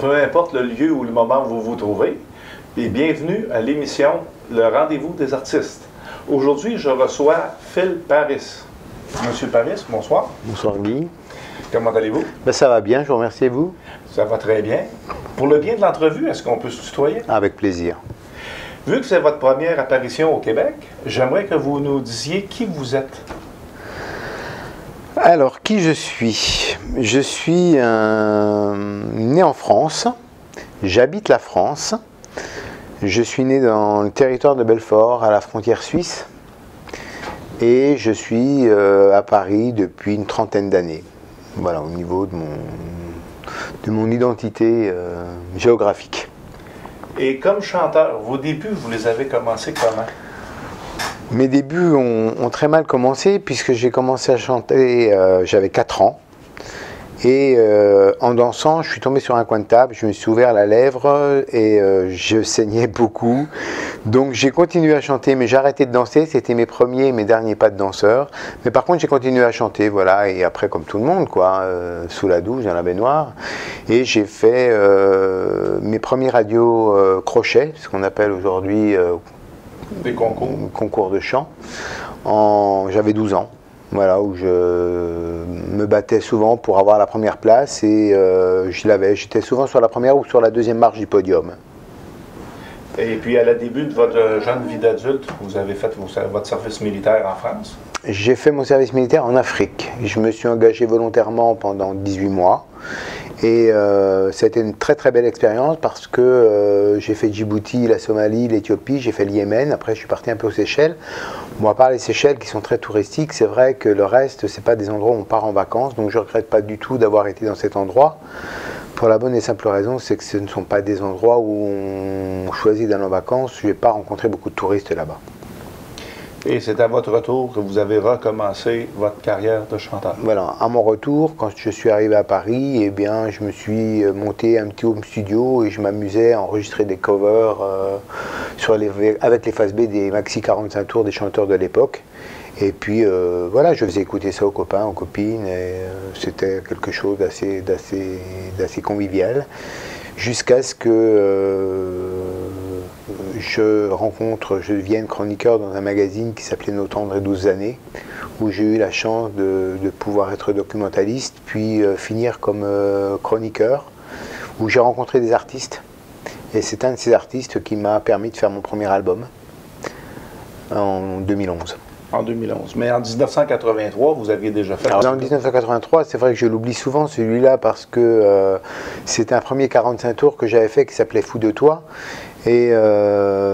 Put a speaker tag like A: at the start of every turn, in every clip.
A: peu importe le lieu ou le moment où vous vous trouvez, et bienvenue à l'émission Le Rendez-vous des artistes. Aujourd'hui, je reçois Phil Paris. Monsieur Paris, bonsoir.
B: Bonsoir Guy.
A: Comment allez-vous?
B: Ça va bien, je vous remercie, et vous?
A: Ça va très bien. Pour le bien de l'entrevue, est-ce qu'on peut se tutoyer?
B: Avec plaisir.
A: Vu que c'est votre première apparition au Québec, j'aimerais que vous nous disiez qui vous êtes.
B: Alors, qui je suis? Je suis né en France, j'habite la France, je suis né dans le territoire de Belfort, à la frontière suisse, et je suis à Paris depuis une trentaine d'années. Voilà, au niveau de mon identité géographique.
A: Et comme chanteur, vos débuts, vous les avez commencés comment?
B: Mes débuts ont très mal commencé puisque j'ai commencé à chanter, j'avais 4 ans. Et en dansant, je suis tombé sur un coin de table, je me suis ouvert la lèvre et je saignais beaucoup. Donc j'ai continué à chanter, mais j'ai arrêté de danser. C'était mes premiers et mes derniers pas de danseur. Mais par contre, j'ai continué à chanter, voilà. Et après, comme tout le monde, quoi, sous la douche, dans la baignoire. Et j'ai fait mes premiers radios crochets, ce qu'on appelle aujourd'hui
A: des
B: concours de chant. J'avais 12 ans. Voilà, où je me battais souvent pour avoir la première place et je l'avais. J'étais souvent sur la première ou sur la deuxième marche du podium.
A: Et puis à la début de votre jeune vie d'adulte, vous avez fait votre service militaire en France?
B: J'ai fait mon service militaire en Afrique. Je me suis engagé volontairement pendant 18 mois. Et c'était une très très belle expérience parce que j'ai fait Djibouti, la Somalie, l'Éthiopie, j'ai fait le Yémen, après je suis parti un peu aux Seychelles. Bon, à part les Seychelles qui sont très touristiques, c'est vrai que le reste, c'est pas des endroits où on part en vacances, donc je regrette pas du tout d'avoir été dans cet endroit. Pour la bonne et simple raison, c'est que ce ne sont pas des endroits où on choisit d'aller en vacances, je n'ai pas rencontré beaucoup de touristes là-bas.
A: Et c'est à votre retour que vous avez recommencé votre carrière de chanteur.
B: Voilà, à mon retour, quand je suis arrivé à Paris, eh bien, je me suis monté un petit home studio et je m'amusais à enregistrer des covers avec les phases B des maxi 45 tours des chanteurs de l'époque. Et puis voilà, je faisais écouter ça aux copains, aux copines, et c'était quelque chose d'assez convivial. Jusqu'à ce que je devienne chroniqueur dans un magazine qui s'appelait Nos tendres et douces années, où j'ai eu la chance de pouvoir être documentaliste, puis finir comme chroniqueur, où j'ai rencontré des artistes. Et c'est un de ces artistes qui m'a permis de faire mon premier album en 2011.
A: En 2011. Mais en 1983, vous aviez déjà fait...
B: Alors, en 1983, c'est vrai que je l'oublie souvent celui-là parce que c'était un premier 45 tours que j'avais fait qui s'appelait Fou de toi. Et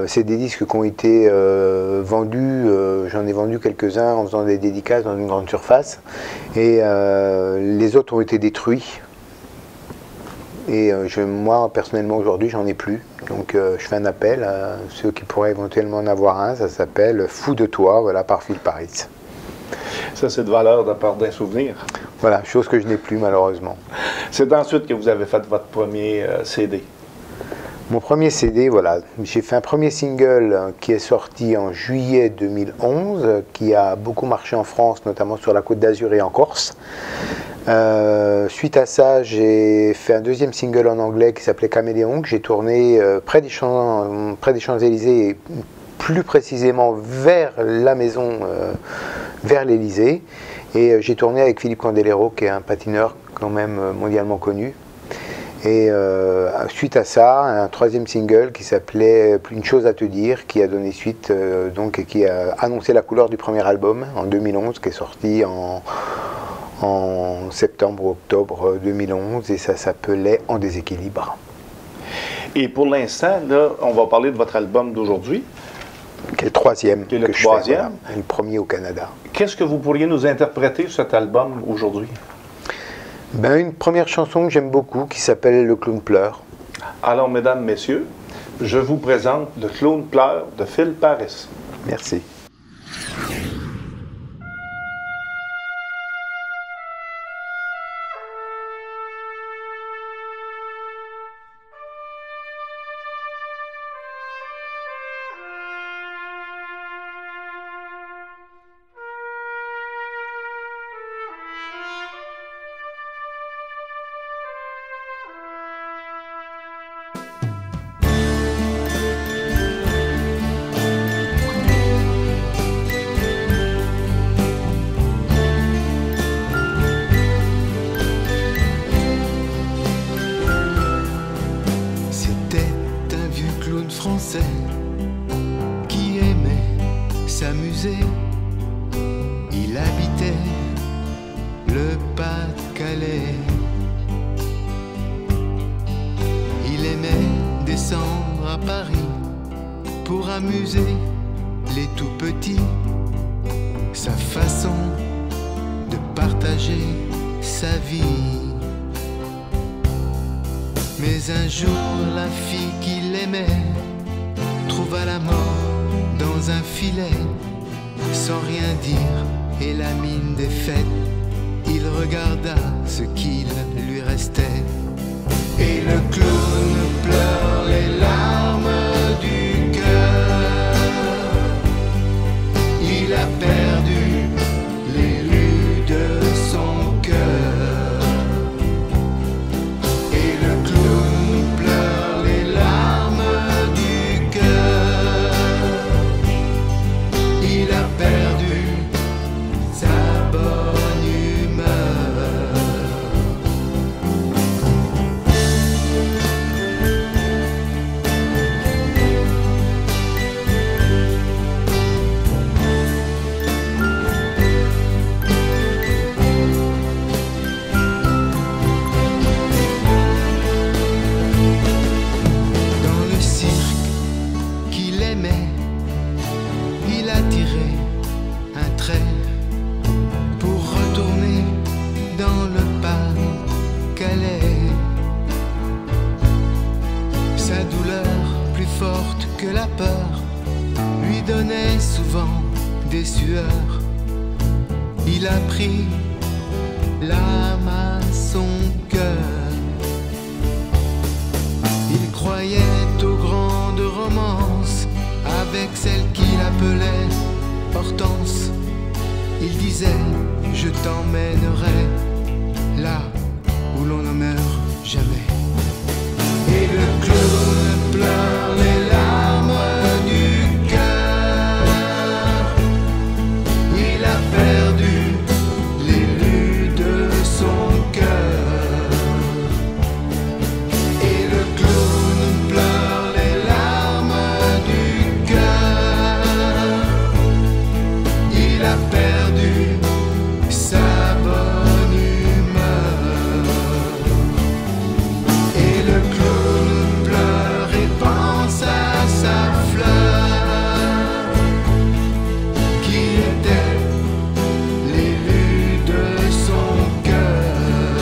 B: c'est des disques qui ont été vendus, j'en ai vendu quelques-uns en faisant des dédicaces dans une grande surface. Et les autres ont été détruits. Et moi, personnellement, aujourd'hui, j'en ai plus. Donc, je fais un appel à ceux qui pourraient éventuellement en avoir un. Ça s'appelle Fou de toi, voilà, par Phil Paris.
A: Ça, c'est de valeur de part d'un souvenir.
B: Voilà, chose que je n'ai plus, malheureusement.
A: C'est ensuite que vous avez fait votre premier CD.
B: Mon premier CD, voilà. J'ai fait un premier single qui est sorti en juillet 2011, qui a beaucoup marché en France, notamment sur la Côte d'Azur et en Corse. Suite à ça, j'ai fait un deuxième single en anglais qui s'appelait Caméléon, que j'ai tourné près des Champs-Élysées, et plus précisément vers la maison, vers l'Élysée. Et j'ai tourné avec Philippe Candelero, qui est un patineur quand même mondialement connu. Et suite à ça, un troisième single qui s'appelait Une chose à te dire, qui a donné suite, donc, et qui a annoncé la couleur du premier album en 2011, qui est sorti en septembre ou octobre 2011, et ça s'appelait En déséquilibre.
A: Et pour l'instant, là, on va parler de votre album d'aujourd'hui.
B: Qui est le troisième.
A: Qui est le troisième.
B: Voilà, le premier au Canada.
A: Qu'est-ce que vous pourriez nous interpréter sur cet album aujourd'hui?
B: Ben, une première chanson que j'aime beaucoup qui s'appelle Le clown pleure.
A: Alors, mesdames, messieurs, je vous présente Le clown pleure de Phil Paris.
B: Merci.
C: Français qui aimait s'amuser. Il habitait le Pas-de-Calais. Il aimait descendre à Paris pour amuser les tout petits. Sa façon de partager sa vie. Mais un jour, la fille qu'il aimait trouva la mort dans un filet. Sans rien dire et la mine défaite, il regarda ce qu'il lui restait. Et le clown pleure les larmes du cœur. Il a perdu l'élu de son cœur. Et le clown pleure les larmes du cœur. Il a perdu sa bonne humeur. Il a tiré un trait pour retourner dans le Pas-de-Calais. Sa douleur, plus forte que la peur, lui donnait souvent des sueurs. Il a pris l'âme à son cœur. Il croyait aux grandes romances avec celle qu'il appelait Hortense. Il disait, je t'emmènerai là où l'on ne meurt jamais. Et le clown pleure les larmes du cœur. Il a perdu l'élu de son cœur. Et le clown pleure les larmes du cœur. Il a perdu sa bonne humeur. Et le clown pleure et pense à sa fleur qui était l'élu de son cœur.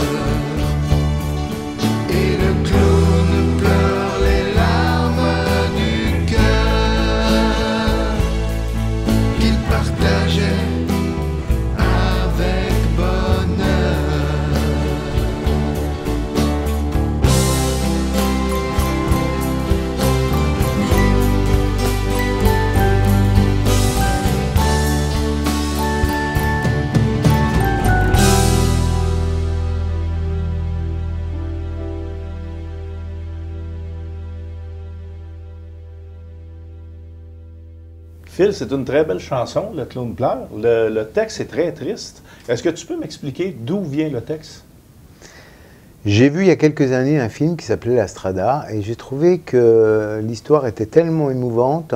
C: Et le clown pleure les larmes du cœur qu'il partageait avec bonheur.
A: Phil, c'est une très belle chanson, Le clown pleure. Le texte est très triste. Est-ce que tu peux m'expliquer d'où vient le texte?
B: J'ai vu il y a quelques années un film qui s'appelait La Strada et j'ai trouvé que l'histoire était tellement émouvante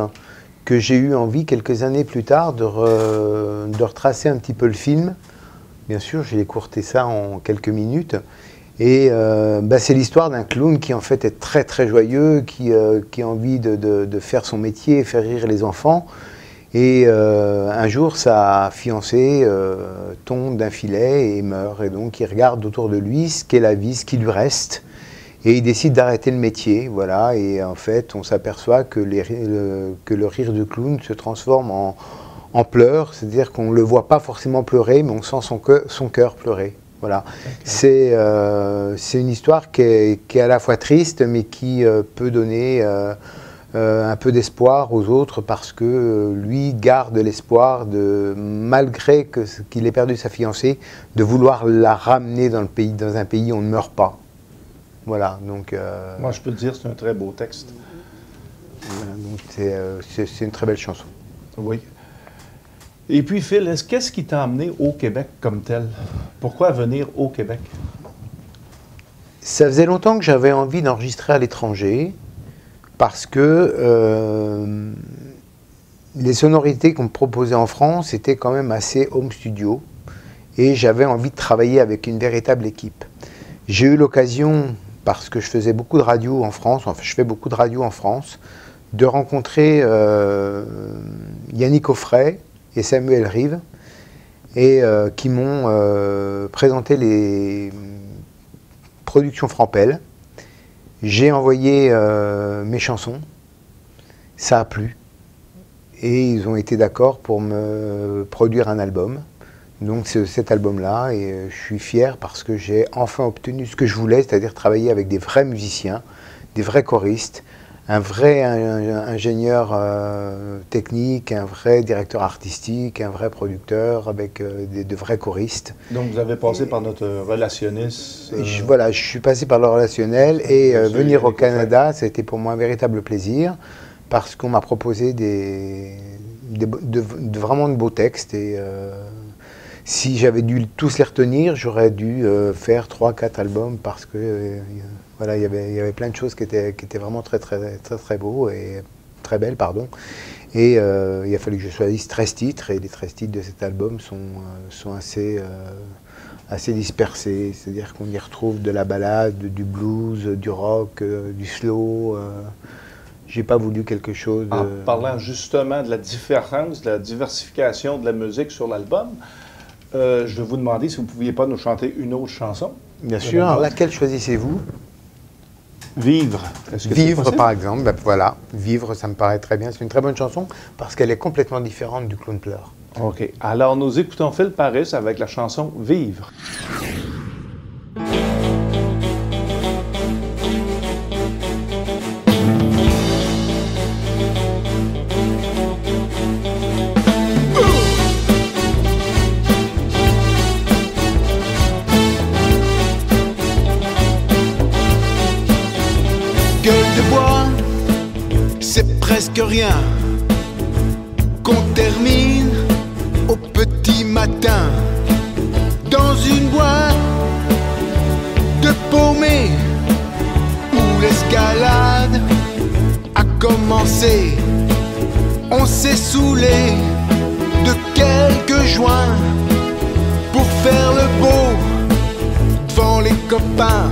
B: que j'ai eu envie quelques années plus tard de retracer un petit peu le film. Bien sûr, j'ai écourté ça en quelques minutes. Et c'est l'histoire d'un clown qui en fait est très très joyeux, qui a envie de faire son métier et faire rire les enfants. Et un jour, sa fiancée tombe d'un filet et meurt. Et donc, il regarde autour de lui ce qu'est la vie, ce qui lui reste. Et il décide d'arrêter le métier. Voilà. Et en fait, on s'aperçoit que le rire du clown se transforme en pleurs. C'est-à-dire qu'on ne le voit pas forcément pleurer, mais on sent son cœur pleurer. Voilà. Okay. C'est une histoire qui est à la fois triste, mais qui peut donner un peu d'espoir aux autres, parce que lui garde l'espoir, malgré qu'il ait perdu sa fiancée, de vouloir la ramener dans un pays où on ne meurt pas. Voilà. Donc,
A: moi, je peux te dire, c'est un très beau texte.
B: Voilà, donc c'est une très belle chanson.
A: Oui. Et puis, Phil, qu'est-ce qui t'a amené au Québec comme tel? Pourquoi venir au Québec?
B: Ça faisait longtemps que j'avais envie d'enregistrer à l'étranger. parce que les sonorités qu'on me proposait en France étaient quand même assez home studio et j'avais envie de travailler avec une véritable équipe. J'ai eu l'occasion, parce que je faisais beaucoup de radio en France, enfin je fais beaucoup de radio en France, de rencontrer Yannick Offray et Samuel Rive et qui m'ont présenté les productions Frampel. J'ai envoyé mes chansons, ça a plu. Et ils ont été d'accord pour me produire un album. Donc c'est cet album-là, et je suis fier parce que j'ai enfin obtenu ce que je voulais, c'est-à-dire travailler avec des vrais musiciens, des vrais choristes, un vrai ingénieur technique, un vrai directeur artistique, un vrai producteur, avec de vrais choristes.
A: Donc vous avez passé par notre relationniste.
B: Voilà, je suis passé par le relationnel, et venir au Canada, ça a été pour moi un véritable plaisir. Parce qu'on m'a proposé vraiment de beaux textes, et si j'avais dû tous les retenir, j'aurais dû faire 3-4 albums, parce que voilà, il y avait plein de choses qui étaient vraiment très beaux et très belles, pardon. Et il a fallu que je choisisse 13 titres, et les 13 titres de cet album sont assez dispersés, c'est-à-dire qu'on y retrouve de la ballade, du blues, du rock, du slow. J'ai pas voulu quelque chose de...
A: En parlant justement de la différence, de la diversification de la musique sur l'album, je vais vous demander si vous ne pouviez pas nous chanter une autre chanson.
B: Bien sûr. Alors, laquelle choisissez-vous?
A: Vivre.
B: Vivre, par exemple. Ben, voilà. Vivre, ça me paraît très bien. C'est une très bonne chanson parce qu'elle est complètement différente du Clown pleure.
A: OK. Alors, nous écoutons Phil Parris avec la chanson Vivre.
C: C'est presque rien qu'on termine au petit matin dans une boîte de paumé où l'escalade a commencé. On s'est saoulé de quelques joints pour faire le beau devant les copains.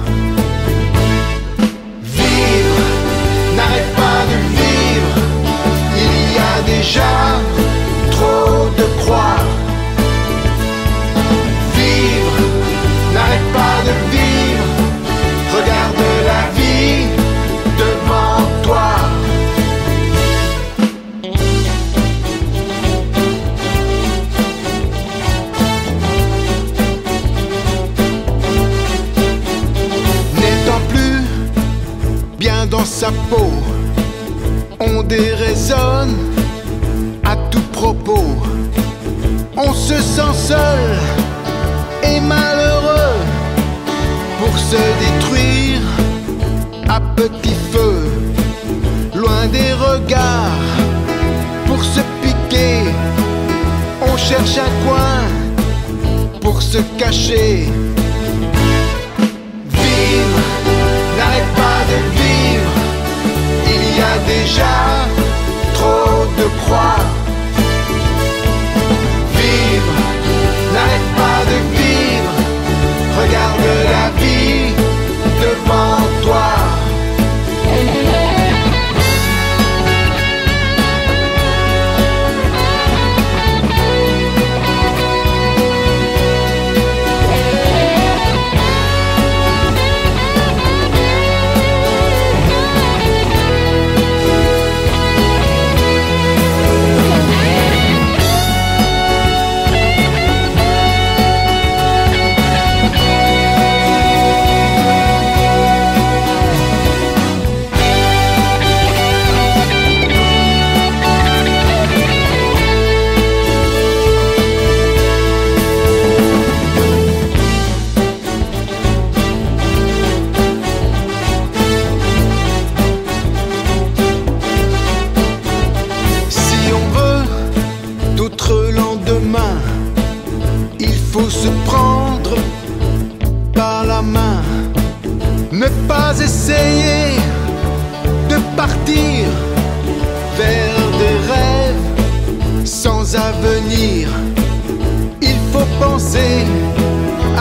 C: N'arrête pas de vivre, il y a déjà trop de croix. Vivre, n'arrête pas de vivre, regarde la vie devant toi. N'étant plus bien dans sa peau, on déraisonne à tout propos. On se sent seul et malheureux pour se détruire à petit feu, loin des regards pour se piquer. On cherche un coin pour se cacher. Vivre, n'arrête pas de vivre, il y a déjà trop de croix. Vivre, n'arrête pas de vivre, regarde la vie devant toi.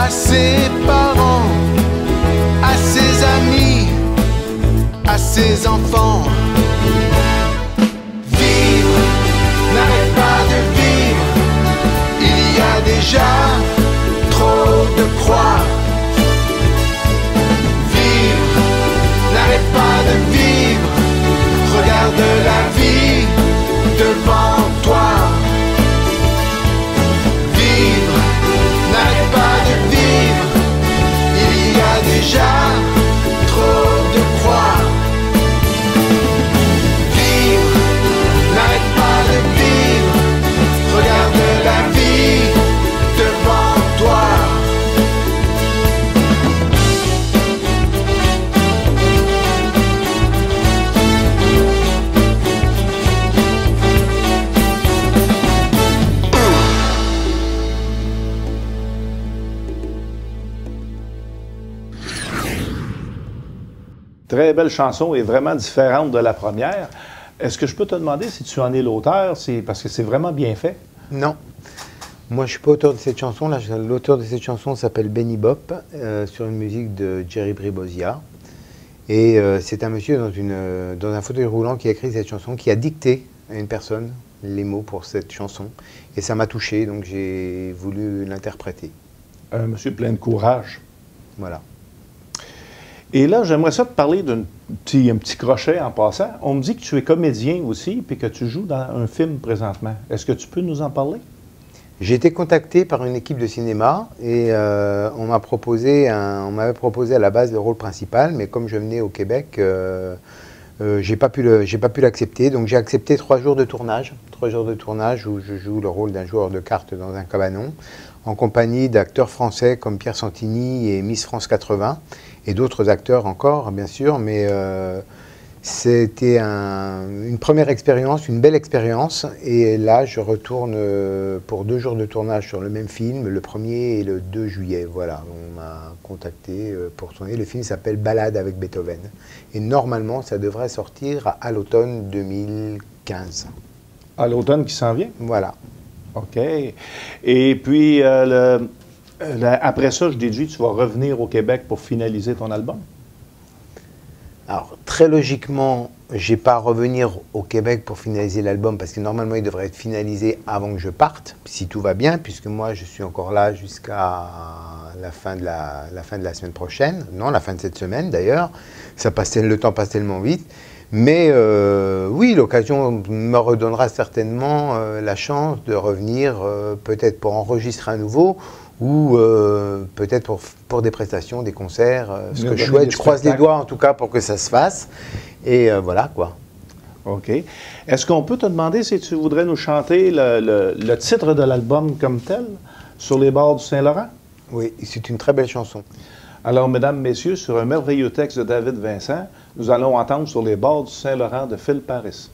C: à ses parents, à ses amis, à ses enfants. Vivre n'arrête pas de vivre, il y a déjà trop de croix. Vivre n'arrête pas de vivre, regarde la vie devant toi. Vivre n'arrête pas de vivre, il y a déjà trop de croix. Vivre n'arrête pas de vivre, regarde la vie devant toi.
A: Très belle chanson et vraiment différente de la première. Est-ce que je peux te demander si tu en es l'auteur? C'est parce que c'est vraiment bien fait.
B: Non. Moi, je ne suis pas auteur de cette chanson. L'auteur de cette chanson s'appelle Benny Bop, sur une musique de Jerry Bribosia. Et c'est un monsieur dans un fauteuil roulant qui a écrit cette chanson, qui a dicté à une personne les mots pour cette chanson. Et ça m'a touché, donc j'ai voulu l'interpréter.
A: Un monsieur plein de courage.
B: Voilà.
A: Et là, j'aimerais ça te parler un petit crochet en passant. On me dit que tu es comédien aussi, puis que tu joues dans un film présentement. Est-ce que tu peux nous en parler?
B: J'ai été contacté par une équipe de cinéma et on m'avait proposé à la base le rôle principal, mais comme je venais au Québec, j'ai pas pu l'accepter. Donc j'ai accepté 3 jours de tournage, où je joue le rôle d'un joueur de cartes dans un cabanon, en compagnie d'acteurs français comme Pierre Santini et Miss France 80, et d'autres acteurs encore, bien sûr, mais c'était une première expérience, une belle expérience, et là je retourne pour 2 jours de tournage sur le même film, le 1er et le 2 juillet, voilà, on m'a contacté pour tourner. Le film s'appelle Balade avec Beethoven, et normalement ça devrait sortir à l'automne 2015.
A: À l'automne qui s'en vient?
B: Voilà.
A: OK. Et puis, après ça, je déduis, tu vas revenir au Québec pour finaliser ton album?
B: Alors, très logiquement, je n'ai pas à revenir au Québec pour finaliser l'album, parce que normalement, il devrait être finalisé avant que je parte, si tout va bien, puisque moi, je suis encore là jusqu'à la fin de la semaine prochaine. Non, la fin de cette semaine, d'ailleurs. Le temps passe tellement vite. Mais oui, l'occasion me redonnera certainement la chance de revenir, peut-être pour enregistrer à nouveau, ou peut-être pour des prestations, des concerts, ce que je souhaite. Je croise les doigts en tout cas pour que ça se fasse. Et voilà quoi.
A: OK. Est-ce qu'on peut te demander si tu voudrais nous chanter le titre de l'album comme tel, Sur les bords du Saint-Laurent?
B: Oui, c'est une très belle chanson.
A: Alors, mesdames, messieurs, sur un merveilleux texte de David Vincent, nous allons entendre Sur les bords du Saint-Laurent de Phil Paris.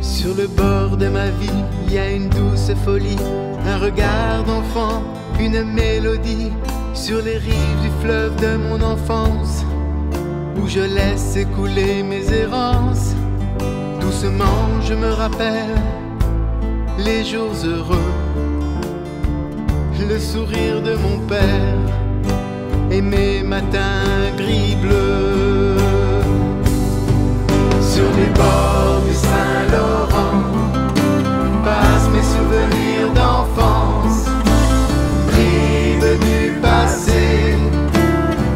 C: Sur le bord de ma vie, il y a une douce folie, un regard d'enfant, une mélodie. Sur les rives du fleuve de mon enfance, où je laisse écouler mes errances. Doucement je me rappelle les jours heureux, le sourire de mon père et mes matins gris-bleus. Sur les bords du Saint-Laurent passent mes souvenirs d'enfance, bribes du passé,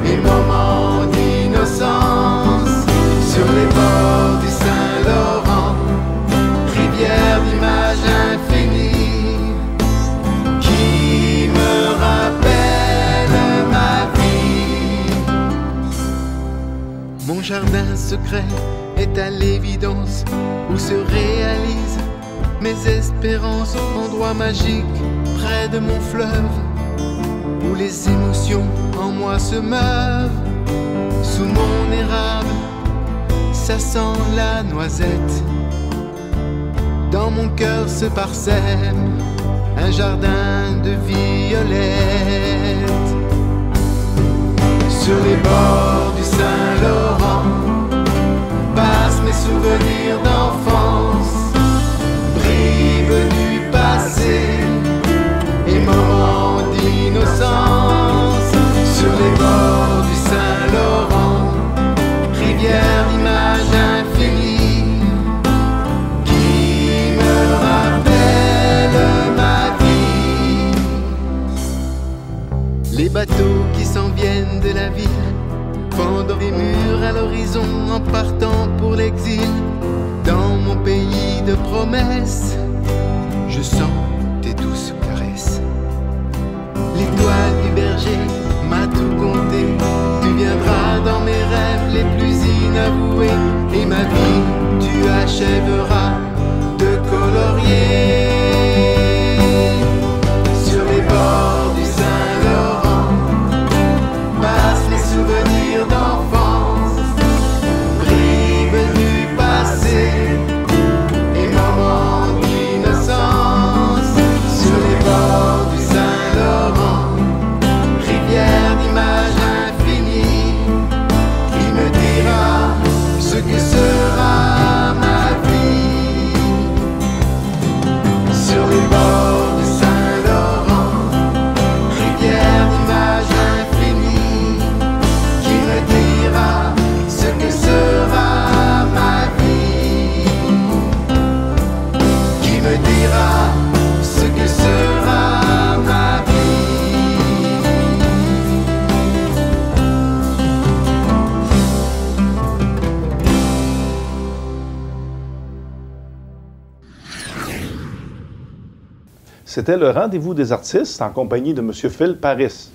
C: mes moments d'innocence. Sur les bords du Saint-Laurent, rivière d'images infinies qui me rappellent ma vie. Mon jardin secret est à l'évidence où se réalisent mes espérances, endroit magique près de mon fleuve, où les émotions en moi se meuvent. Sous mon érable, ça sent la noisette. Dans mon cœur se parsème un jardin de violettes. Sur les bords du Saint-Laurent passent mes souvenirs d'enfance, bribes du passé et moments d'innocence. Sur les bords du Saint-Laurent, rivière d'images infinies qui me rappellent ma vie. Les bateaux qui s'en viennent de la ville, pendant des murs à l'horizon en partant pour l'exil. Dans mon pays de promesses, je sens tes douces caresses. L'étoile du berger m'a tout compté. Tu viendras dans mes rêves les plus inavoués, et ma vie tu achèveras de colorier. Sur les bords du Saint-Laurent passent les souvenirs d'enfance, bribes du passé et moments d'innocence. Sur les bords du Saint-Laurent, rivière d'images infinies qui me dira ce que sera ma vie. Sur les bords du Saint-Laurent, rivière d'images infinies qui me dira ce que sera ma vie, qui me dira ce que sera ma vie.
A: C'était le rendez-vous des artistes en compagnie de M. Phil Paris.